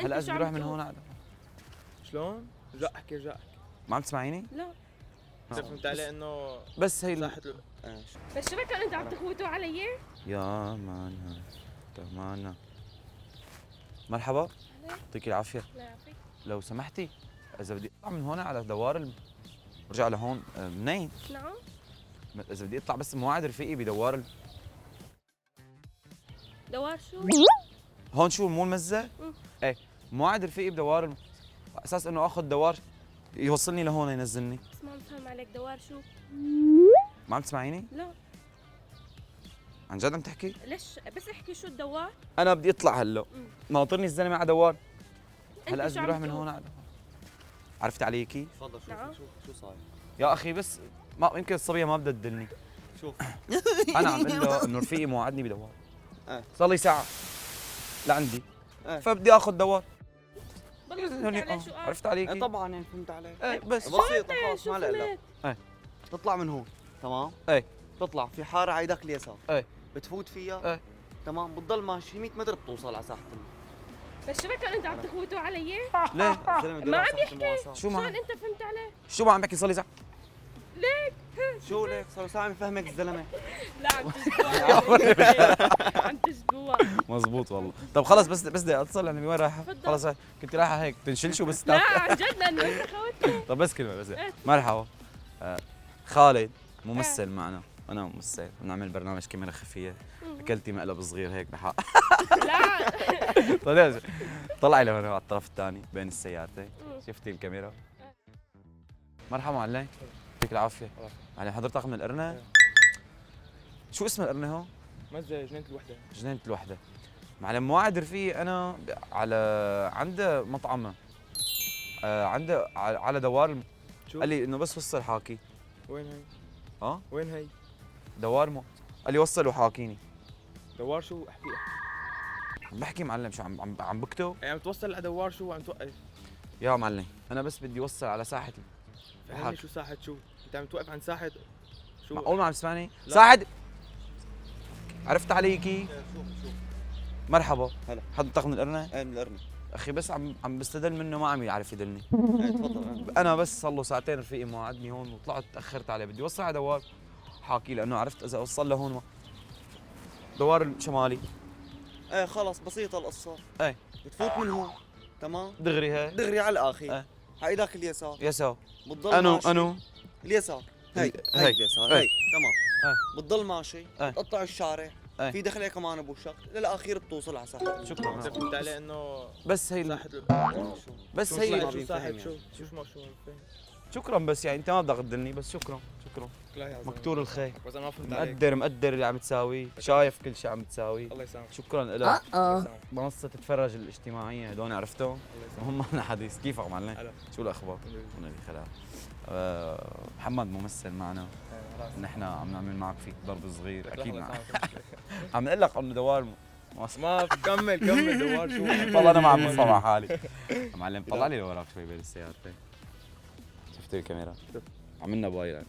هلا اذا بروح من هون على شلون؟ رجع احكي رجع احكي. ما عم تسمعيني؟ لا انت فهمت علي انه بس هي ساحة بس شو بكون انتوا عم تخوتوا علي؟ يا مانا تمانا. مرحبا، يعطيك العافية. لا يعافيك. لو سمحتي إذا بدي أطلع من هون على دوار برجع لهون منين؟ نعم. إذا بدي أطلع بس مواعيد رفيقي بدوار دوار شو؟ هون شو مو المزة؟ إيه مواعيد رفيقي بدوار على أساس إنه آخذ دوار يوصلني لهون ينزلني. بس ما عم فهم عليك دوار شو؟ ما عم تسمعيني؟ لا عن جد عم تحكي؟ ليش بس احكي شو الدوار؟ أنا بدي أطلع هلا ناطرني الزلمة على دوار. هلا أنت إذا شو بروح عم من تقول؟ هون على عرفت علي كيف؟ تفضل نعم. شو صاير؟ يا أخي بس ما يمكن الصبية ما بدها تدلني. شوف أنا عم أقول له إنه رفيقي موعدني بدوار. صار لي ساعة لعندي فبدي آخذ دوار. والله فهمت علي شو قال. عرفت علي كيف؟ طبعا يعني فهمت عليك. إيه بس بسيطة خلاص شو ما لك. فهمت؟ تطلع من هون تمام؟ ايه تطلع في حارة على ايدك اليسار. ايه بتفوت فيها. ايه تمام بتضل ماشي 100 متر بتوصل على ساحة بس شو بكون انتوا عم تخوتوا علي؟ ليه؟ ما عم يحكي. شو شلون ما انت فهمت عليه؟ شو ما عم بحكي صار لي ساعة؟ ليك شو ليك صار ساعة يفهمك الزلمة. لا عم تشبوها عم تشبوها. مزبوط والله. طب خلص بس بدي اتصل انا وين رايحة؟ تفضل. خلص كنت رايحة هيك تنشلشوا بس لا عن جد لانه انت خوتني. طب بس كلمة بس إيه. مرحبا خالد ممثل معنا. انا ممثل بنعمل برنامج كاميرا خفية. اكلتي مقلب صغير هيك بحق. لا طلع طلعي لهون على الطرف الثاني بين السيارتين. شفتي الكاميرا؟ مرحبا معلم يعطيك العافية. معلم حضرتك من القرنة؟ شو اسم القرنة هون؟ مزة جنينة الوحدة. جنينة الوحدة. معلم موعد رفيقي أنا على عنده مطعم عنده على دوار شو؟ قال لي إنه بس وصل حاكي. وين هي؟ ها؟ وين هي؟ دوار مو قال لي وصل وحاكيني. دوار شو؟ احكي عم بحكي معلم شو عم بكتب؟ يعني عم توصل على دوار شو وعم توقف؟ يا معلم أنا بس بدي أوصل على ساحة فهمني شو ساحة شو؟ انت عم توقف عند ساحة شو؟ معقول ما عم تسمعني؟ لا. ساحة عرفت علي كيف؟ شوف مرحبا هلا. حضرتك من القرنة؟ ايه من القرنة. أخي بس عم بستدل منه ما عم يعرف يدلني. ايه تفضل. انا بس صار له ساعتين رفيقي موعدني هون وطلعت تاخرت عليه بدي اوصل على دوار حاكي لانه عرفت اذا اوصل لهون ما دوار الشمالي. ايه خلص بسيطة القصة. ايه بتفوت من هون تمام؟ دغري هي دغري على الاخير. ايه. على ايدك اليسار. يسار بتضل انو ماشي. انو اليسار. هي هي. اليسار هي. هي تمام. ايه. بتضل ماشي. ايه. تقطع الشارع. ايه. في دخله كمان بوشك للاخير بتوصل على ساحة. شكرا انت فهمت علي انه بس هي ساحة بس شو هي صاحب- ما شو صاحب بينفهم شو؟ يعني. شو ما فاهم. شكرا بس يعني انت ما بدك تدلني بس شكرا لا يا زلمة. مكتور الخير. بس انا ما فهمت عليك. مقدر اللي عم تساويه شايف كل شيء عم تساويه. الله يسامحك. شكرا لك. الله يسامحك. منصة تتفرج الاجتماعية هدول عرفتهم الله يسامحك. هم حديث كيفك معلم؟ هلا. شو الاخبار؟ ونبي خلاص محمد ممثل معنا. نحن عم نعمل معك فيك ضرب صغير اكيد الله معك. يسامحك. عم نقول لك انه دوار ما كمل دوار شو؟ والله انا ما عم بفهم على حالي. معلم طلع لي لوراك شوي بين السيارتين. شفت الكاميرا؟ عملنا باي يعني.